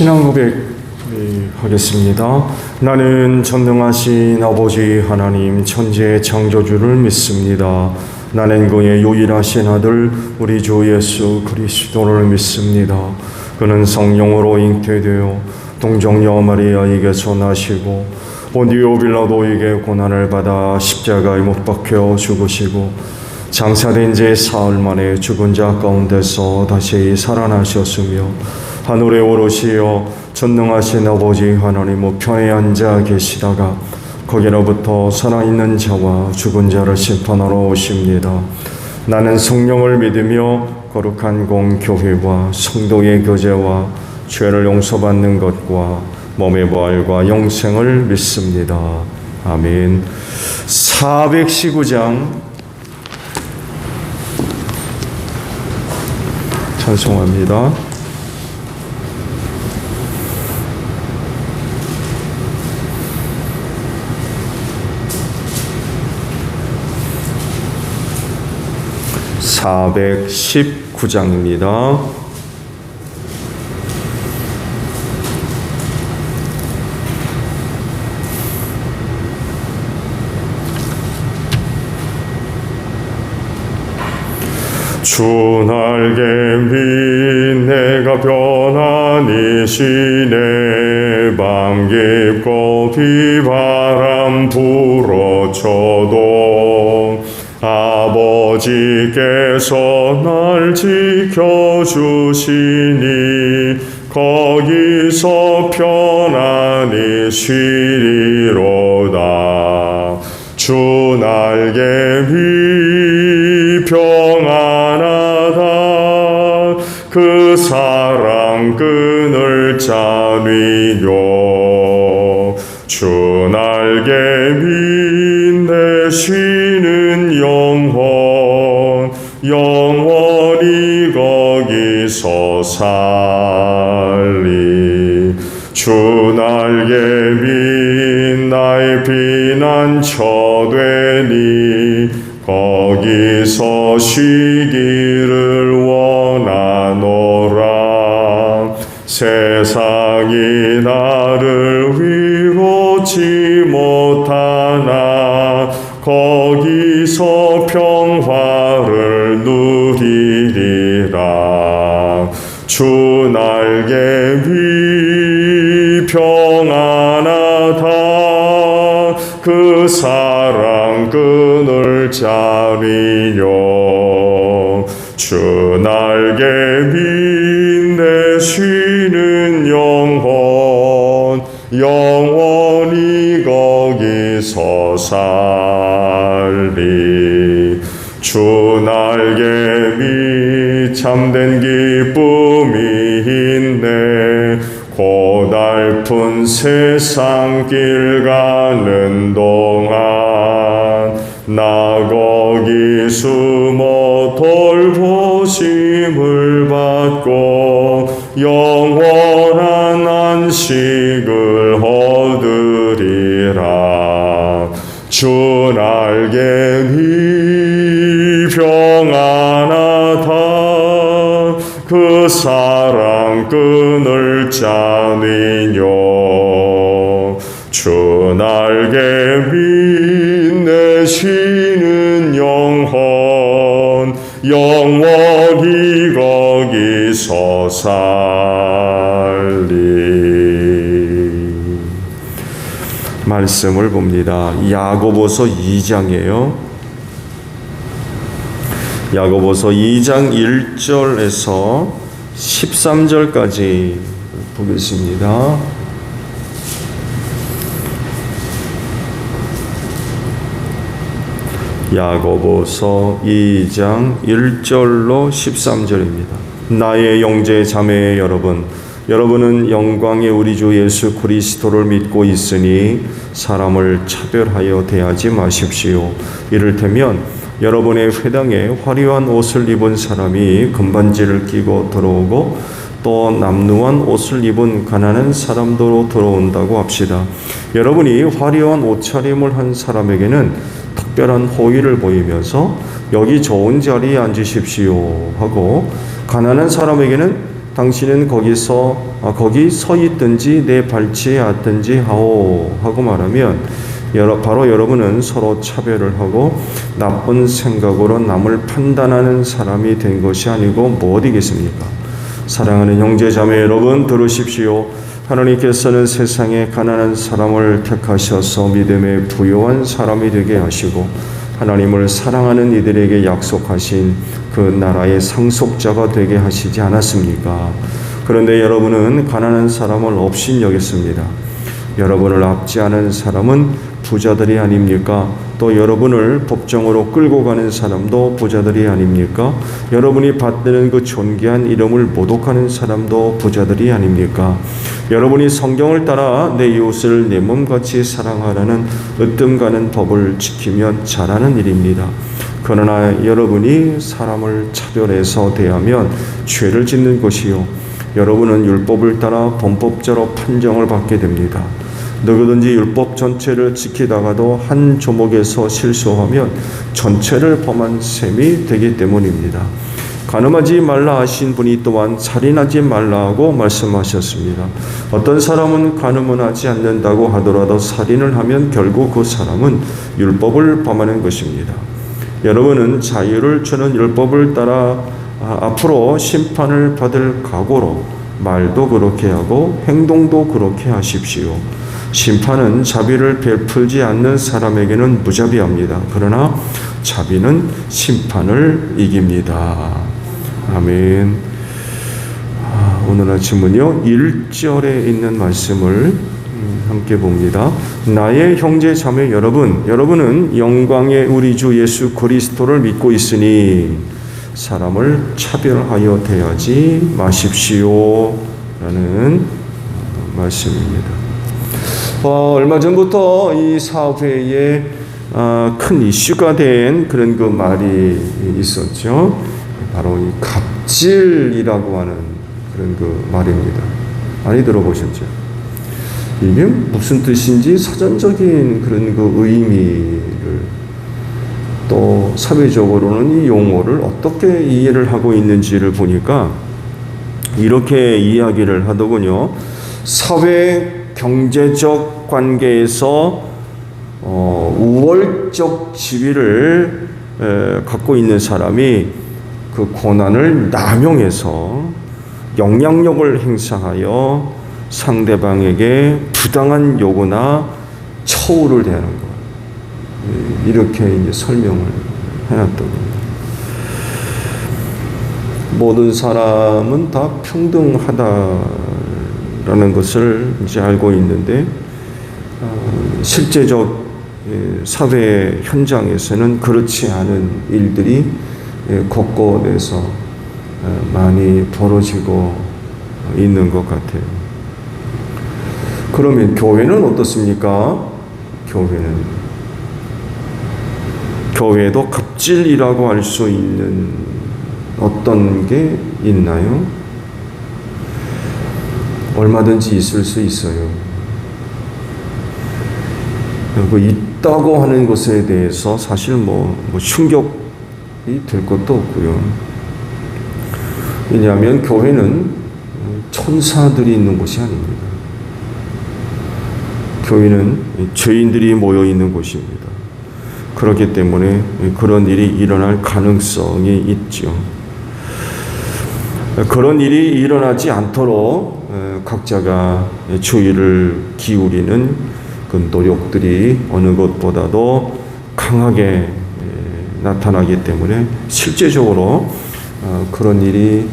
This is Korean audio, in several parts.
신앙 고백 하겠습니다. 나는 전능하신 아버지 하나님 천지의 창조주를 믿습니다. 나는 그의 유일하신 아들 우리 주 예수 그리스도를 믿습니다. 그는 성령으로 잉태되어 동정녀 마리아에게서 나시고 본디오 빌라도에게 고난을 받아 십자가에 못 박혀 죽으시고 장사된 지 사흘 만에 죽은 자 가운데서 다시 살아나셨으며 하늘에 오르시어 전능하신 아버지 하나님 우편에 앉아 계시다가 거기로부터 살아있는 자와 죽은 자를 심판하러 오십니다. 나는 성령을 믿으며 거룩한 공교회와 성도의 교제와 죄를 용서받는 것과 몸의 부활과 영생을 믿습니다. 아멘. 419장 찬송합니다. (419장입니다) 주 날개 밑 내가 편안히시네 밤 깊고 비바람 불어쳐도 아버지께서 날 지켜주시니 거기서 편안히 쉬리로다. 주 날개 위 평안하다. 그 사랑 끈을 짜리요. 주 날개 위 내 쉬는 영원히 거기서 살리. 주 날개 위 나의 피난처 되니 거기서 쉬기를 원하노라. 세상이 나를 위로치 못하나 거기서 평화를 누리리라. 주 날개 위 평안하다. 그 사랑 끈을 짜리요. 주 날개 위 내 쉬는 영원히 거기서 살리. 주 날개 위 참된 기쁨이 있네. 고달픈 세상 길 가는 동안 나 거기 숨어 돌보심을 받고 영원한 안식을 얻으리라. 주 날개 위 평안하다. 그 사랑 끈을 짜니요. 주 날개 위 내 쉬는 영원히 거기서 살리. 말씀을 봅니다. 야고보서 2장이에요. 야고보서 2장 1절에서 13절까지 보겠습니다. 야고보서 2장 1절로 13절입니다. 나의 형제 자매 여러분, 여러분은 영광의 우리 주 예수 그리스도를 믿고 있으니 사람을 차별하여 대하지 마십시오. 이를테면 여러분의 회당에 화려한 옷을 입은 사람이 금반지를 끼고 들어오고 또 남루한 옷을 입은 가난한 사람도 들어온다고 합시다. 여러분이 화려한 옷차림을 한 사람에게는 특별한 호의를 보이면서 여기 좋은 자리에 앉으십시오 하고 가난한 사람에게는 당신은 거기 서 있든지 내 발치에 앉든지 하오 하고 말하면 바로 여러분은 서로 차별을 하고 나쁜 생각으로 남을 판단하는 사람이 된 것이 아니고 뭐 어디겠습니까? 사랑하는 형제 자매 여러분 들으십시오. 하나님께서는 세상에 가난한 사람을 택하셔서 믿음에 부요한 사람이 되게 하시고 하나님을 사랑하는 이들에게 약속하신 그 나라의 상속자가 되게 하시지 않았습니까? 그런데 여러분은 가난한 사람을 업신여겼습니다. 여러분을 압제하는 사람은 부자들이 아닙니까? 또 여러분을 법정으로 끌고 가는 사람도 부자들이 아닙니까? 여러분이 받드는 그 존귀한 이름을 모독하는 사람도 부자들이 아닙니까? 여러분이 성경을 따라 내 이웃을 내 몸같이 사랑하라는 으뜸 가는 법을 지키면 잘하는 일입니다. 그러나 여러분이 사람을 차별해서 대하면 죄를 짓는 것이요 여러분은 율법을 따라 범법자로 판정을 받게 됩니다. 누구든지 율법 전체를 지키다가도 한 조목에서 실수하면 전체를 범한 셈이 되기 때문입니다. 간음하지 말라 하신 분이 또한 살인하지 말라 하고 말씀하셨습니다. 어떤 사람은 간음은 하지 않는다고 하더라도 살인을 하면 결국 그 사람은 율법을 범하는 것입니다. 여러분은 자유를 주는 율법을 따라 앞으로 심판을 받을 각오로 말도 그렇게 하고 행동도 그렇게 하십시오. 심판은 자비를 베풀지 않는 사람에게는 무자비합니다. 그러나 자비는 심판을 이깁니다. 아멘. 오늘 아침은요 1절에 있는 말씀을 함께 봅니다. 나의 형제 자매 여러분은 영광의 우리 주 예수 그리스도를 믿고 있으니 사람을 차별하여 대하지 마십시오 라는 말씀입니다. 얼마 전부터 이 사회에 큰 이슈가 된 그런 그 말이 있었죠. 바로 이 갑질이라고 하는 그런 그 말입니다. 많이 들어보셨죠? 이게 무슨 뜻인지 사전적인 그런 그 의미를 또 사회적으로는 이 용어를 어떻게 이해를 하고 있는지를 보니까 이렇게 이야기를 하더군요. 사회 경제적 관계에서 우월적 지위를 갖고 있는 사람이 그 권한을 남용해서 영향력을 행사하여 상대방에게 부당한 요구나 처우를 대하는 것. 이렇게 이제 설명을 해놨던 겁니다. 모든 사람은 다 평등하다라는 것을 이제 알고 있는데 실제적 사회 현장에서는 그렇지 않은 일들이 곳곳에서 많이 벌어지고 있는 것 같아요. 그러면 교회는 어떻습니까? 교회도 갑질이라고 할 수 있는 어떤 게 있나요? 얼마든지 있을 수 있어요. 있다고 하는 것에 대해서 사실 뭐 충격이 될 것도 없고요. 왜냐하면 교회는 천사들이 있는 곳이 아닙니다. 교회는 죄인들이 모여 있는 곳입니다. 그렇기 때문에 그런 일이 일어날 가능성이 있죠. 그런 일이 일어나지 않도록 각자가 주의를 기울이는 그 노력들이 어느 것보다도 강하게 나타나기 때문에 실제적으로 그런 일이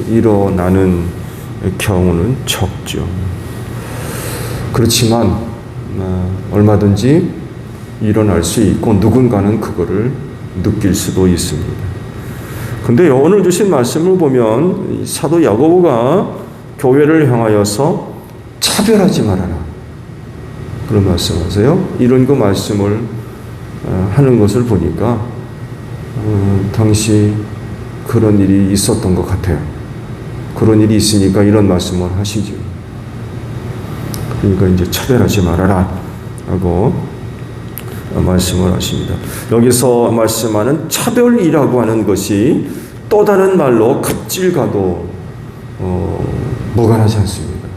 일어나는 경우는 적죠. 그렇지만 얼마든지 일어날 수 있고 누군가는 그거를 느낄 수도 있습니다. 근데 오늘 주신 말씀을 보면 사도 야고보가 교회를 향하여서 차별하지 말아라 그런 말씀하세요. 이런 그 말씀을 하는 것을 보니까 당시 그런 일이 있었던 것 같아요. 그런 일이 있으니까 이런 말씀을 하시죠. 그러니까 이제 차별하지 말아라 하고 말씀을 하십니다. 여기서 말씀하는 차별이라고 하는 것이 또 다른 말로 갑질과도 무관하지 않습니다.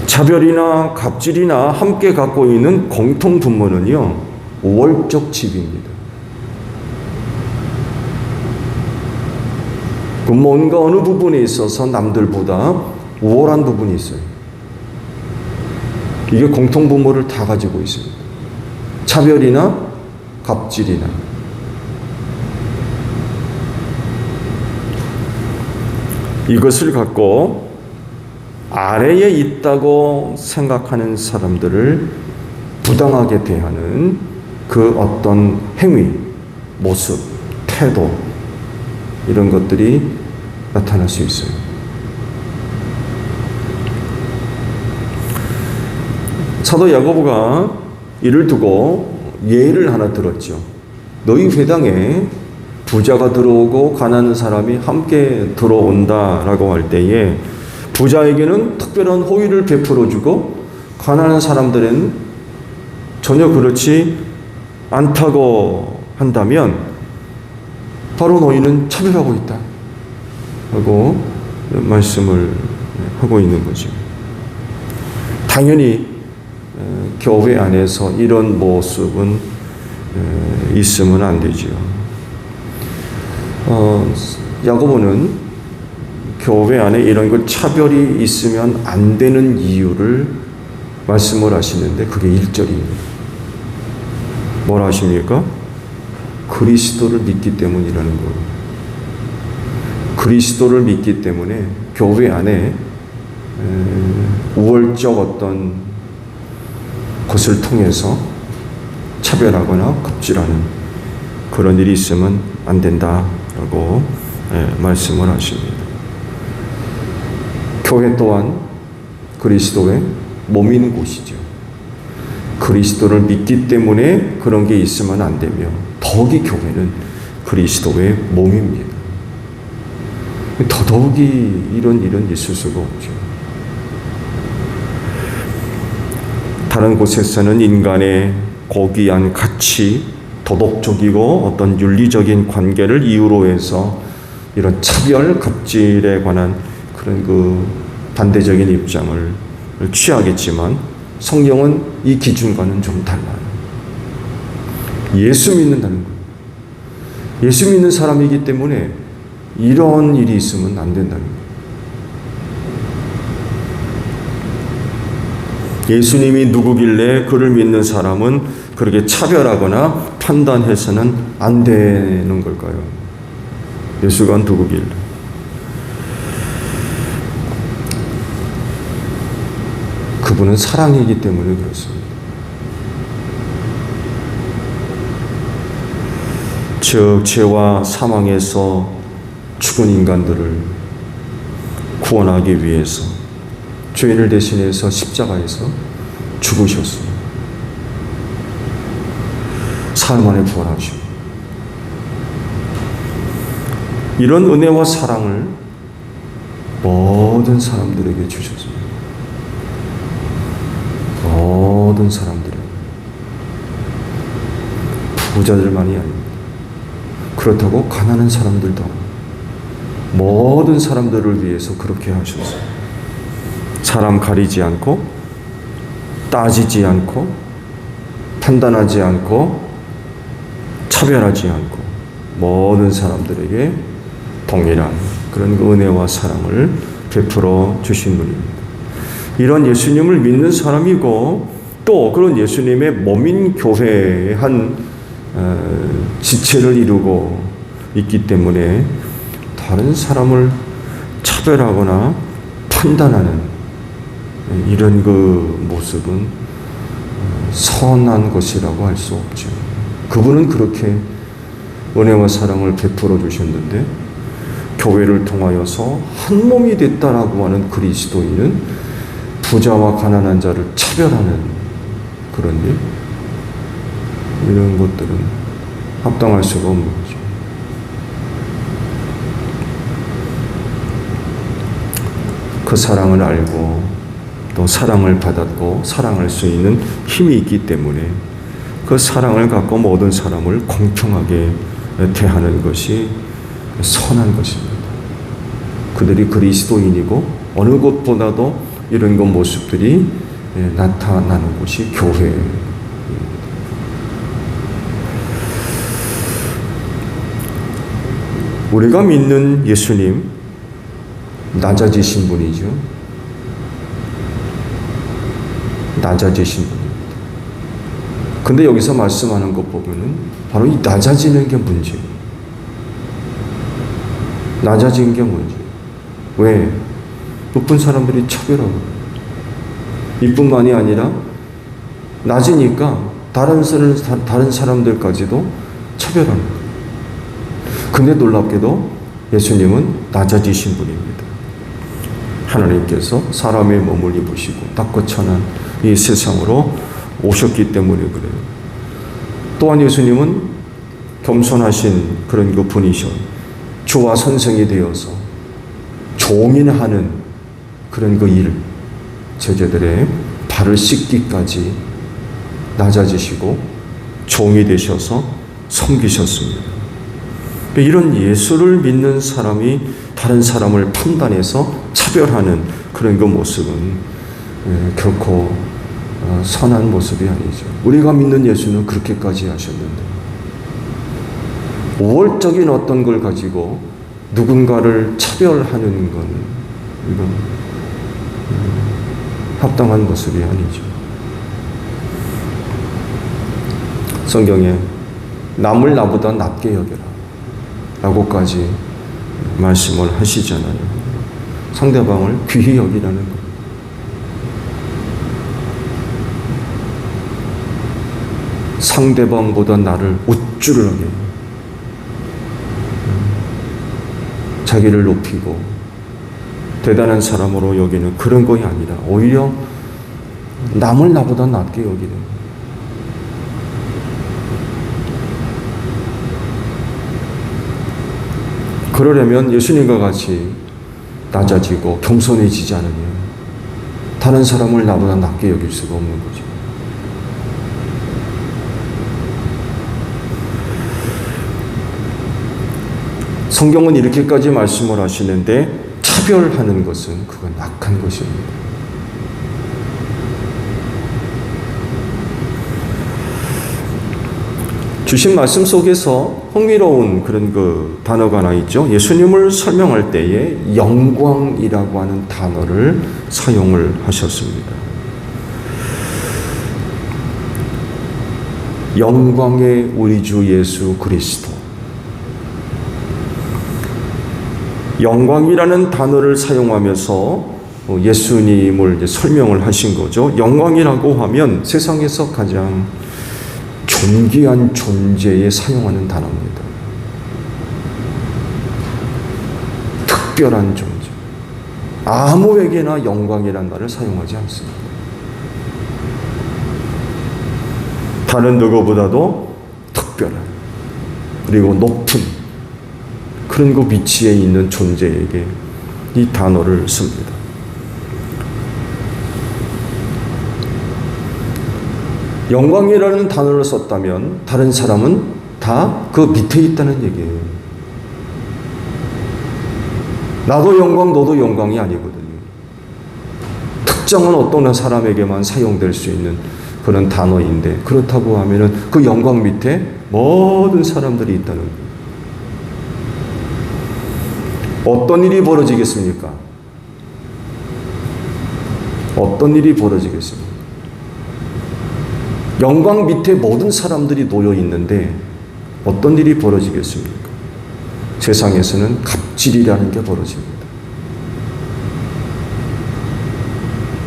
차별이나 갑질이나 함께 갖고 있는 공통 분모는요, 우월적 지위입니다. 그 뭔가 어느 부분에 있어서 남들보다 우월한 부분이 있어요. 이게 공통 분모를 다 가지고 있습니다. 차별이나 갑질이나. 이것을 갖고 아래에 있다고 생각하는 사람들을 부당하게 대하는 그 어떤 행위, 모습, 태도, 이런 것들이 나타날 수 있어요. 사도 야고보가 이를 두고 예를 하나 들었죠. 너희 회당에 부자가 들어오고 가난한 사람이 함께 들어온다라고 할 때에 부자에게는 특별한 호의를 베풀어주고 가난한 사람들은 전혀 그렇지 않다고 한다면 바로 너희는 차별하고 있다 하고 말씀을 하고 있는 거죠. 당연히 교회 안에서 이런 모습은 있으면 안 되죠. 야고보는 교회 안에 이런 것 차별이 있으면 안 되는 이유를 말씀을 하시는데 그게 1절입니다. 뭐라 하십니까? 그리스도를 믿기 때문이라는 거예요. 그리스도를 믿기 때문에 교회 안에 우월적 어떤 것을 통해서 차별하거나 갑질하는 그런 일이 있으면 안 된다라고 말씀을 하십니다. 교회 또한 그리스도의 몸인 곳이죠. 그리스도를 믿기 때문에 그런 게 있으면 안 되며 더욱이 교회는 그리스도의 몸입니다. 더더욱이 이런 일은 있을 수가 없죠. 다른 곳에서는 인간의 고귀한 가치, 도덕적이고 어떤 윤리적인 관계를 이유로 해서 이런 차별, 갑질에 관한 그런 그 반대적인 입장을 취하겠지만 성경은 이 기준과는 좀 달라요. 예수 믿는다는 거예요. 예수 믿는 사람이기 때문에 이런 일이 있으면 안 된다는 거예요. 예수님이 누구길래 그를 믿는 사람은 그렇게 차별하거나 판단해서는 안 되는 걸까요? 예수가 누구길래? 그분은 사랑이기 때문에 그렇습니다. 즉 죄와 사망에서 죽은 인간들을 구원하기 위해서 죄인을 대신해서 십자가에서 죽으셨습니다. 사흘 만에 부활하시고 이런 은혜와 사랑을 모든 사람들에게 주셨습니다. 모든 사람들에게. 부자들만이 아닙니다. 그렇다고 가난한 사람들도 모든 사람들을 위해서 그렇게 하셨어요. 사람 가리지 않고 따지지 않고 판단하지 않고 차별하지 않고 모든 사람들에게 동일한 그런 은혜와 사랑을 베풀어 주신 분입니다. 이런 예수님을 믿는 사람이고 또 그런 예수님의 몸인 교회의 한 지체를 이루고 있기 때문에 다른 사람을 차별하거나 판단하는 이런 그 모습은 선한 것이라고 할 수 없죠. 그분은 그렇게 은혜와 사랑을 베풀어 주셨는데 교회를 통하여서 한 몸이 됐다라고 하는 그리스도인은 부자와 가난한 자를 차별하는 그런 일, 이런 것들은 합당할 수가 없는 거죠. 그 사랑을 알고 또 사랑을 받았고 사랑할 수 있는 힘이 있기 때문에 그 사랑을 갖고 모든 사람을 공평하게 대하는 것이 선한 것입니다. 그들이 그리스도인이고 어느 곳보다도 이런 것 모습들이 나타나는 곳이 교회입니다. 우리가 믿는 예수님, 낮아지신 분이죠. 낮아지신 분입니다. 근데 여기서 말씀하는 것 보면은 바로 이 낮아지는 게 문제예요. 낮아진 게 문제예요. 왜? 높은 사람들이 차별하고 이뿐만이 아니라 낮으니까 다른 사람들까지도 차별합니다. 근데 놀랍게도 예수님은 낮아지신 분입니다. 하나님께서 사람의 몸을 입으시고 닦고 천한 이 세상으로 오셨기 때문에 그래요. 또한 예수님은 겸손하신 그런 그 분이셔. 주와 선생이 되어서 종인하는 그런 그 일, 제자들의 발을 씻기까지 낮아지시고 종이 되셔서 섬기셨습니다. 이런 예수를 믿는 사람이 다른 사람을 판단해서 차별하는 그런 그 모습은 결코 선한 모습이 아니죠. 우리가 믿는 예수는 그렇게까지 하셨는데 우월적인 어떤 걸 가지고 누군가를 차별하는 건 이건 합당한 모습이 아니죠. 성경에 남을 나보다 낮게 여겨라 라고까지 말씀을 하시잖아요. 상대방을 귀히 여기라는 것. 상대방보다 나를 우쭐하게 자기를 높이고 대단한 사람으로 여기는 그런 것이 아니라 오히려 남을 나보다 낮게 여기는 거예요. 그러려면 예수님과 같이 낮아지고 겸손해지지 않으면 다른 사람을 나보다 낮게 여길 수가 없는 거죠. 성경은 이렇게까지 말씀을 하시는데 차별하는 것은 그건 악한 것입니다. 주신 말씀 속에서 흥미로운 그런 그 단어가 하나 있죠. 예수님을 설명할 때에 영광이라고 하는 단어를 사용을 하셨습니다. 영광의 우리 주 예수 그리스도. 영광이라는 단어를 사용하면서 예수님을 이제 설명을 하신 거죠. 영광이라고 하면 세상에서 가장 존귀한 존재에 사용하는 단어입니다. 특별한 존재. 아무에게나 영광이라는 말을 사용하지 않습니다. 다른 누구보다도 특별한 그리고 높은 그런 그 위치에 있는 존재에게 이 단어를 씁니다. 영광이라는 단어를 썼다면 다른 사람은 다 그 밑에 있다는 얘기예요. 나도 영광, 너도 영광이 아니거든요. 특정한 어떤 사람에게만 사용될 수 있는 그런 단어인데 그렇다고 하면은 그 영광 밑에 모든 사람들이 있다는 거예요. 어떤 일이 벌어지겠습니까? 어떤 일이 벌어지겠습니까? 영광 밑에 모든 사람들이 놓여 있는데 어떤 일이 벌어지겠습니까? 세상에서는 갑질이라는 게 벌어집니다.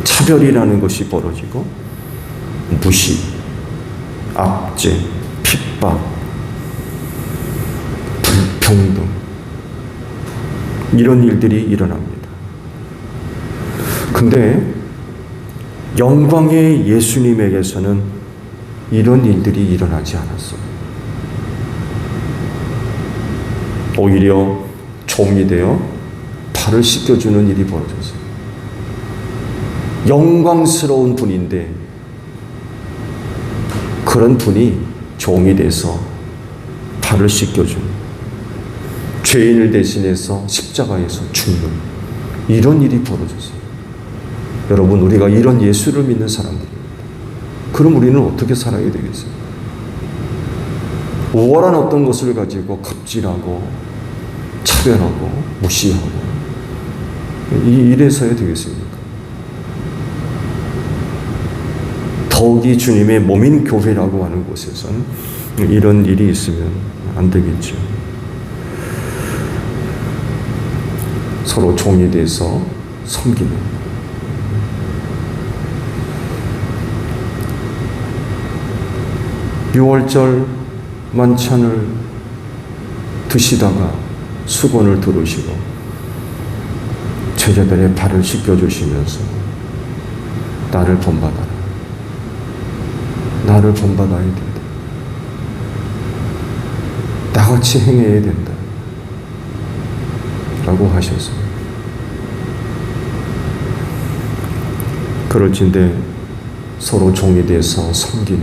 차별이라는 것이 벌어지고 무시, 압제, 핍박, 불평등 이런 일들이 일어납니다. 근데 영광의 예수님에게서는 이런 일들이 일어나지 않았어요. 오히려 종이 되어 발을 씻겨주는 일이 벌어졌어요. 영광스러운 분인데 그런 분이 종이 돼서 발을 씻겨주는 죄인을 대신해서 십자가에서 죽는 이런 일이 벌어졌어요. 여러분, 우리가 이런 예수를 믿는 사람들입니다. 그럼 우리는 어떻게 살아야 되겠어요? 우월한 어떤 것을 가지고 갑질하고 차별하고 무시하고 이래서야 되겠습니까? 더욱이 주님의 몸인 교회라고 하는 곳에선 이런 일이 있으면 안 되겠죠. 서로 종이 돼서 섬기는. 유월절 만찬을 드시다가 수건을 들으시고 제자들의 발을 씻겨주시면서 나를 본받아라. 나를 본받아야 된다. 나같이 행해야 된다. 라고 하셨어요. 그럴진데 서로 종이 돼서 섬기는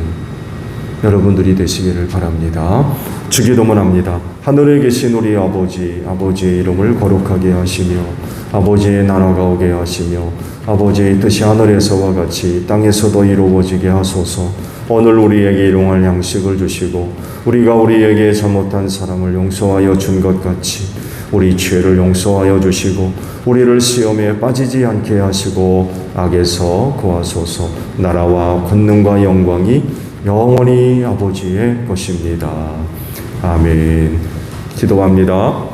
여러분들이 되시기를 바랍니다. 주기도문 합니다. 하늘에 계신 우리 아버지, 아버지의 이름을 거룩하게 하시며 아버지의 나라가 오게 하시며 아버지의 뜻이 하늘에서와 같이 땅에서도 이루어지게 하소서. 오늘 우리에게 일용할 양식을 주시고 우리가 우리에게 잘못한 사람을 용서하여 준 것 같이 우리 죄를 용서하여 주시고 우리를 시험에 빠지지 않게 하시고 악에서 구하소서. 나라와 권능과 영광이 영원히 아버지의 것입니다. 아멘. 기도합니다.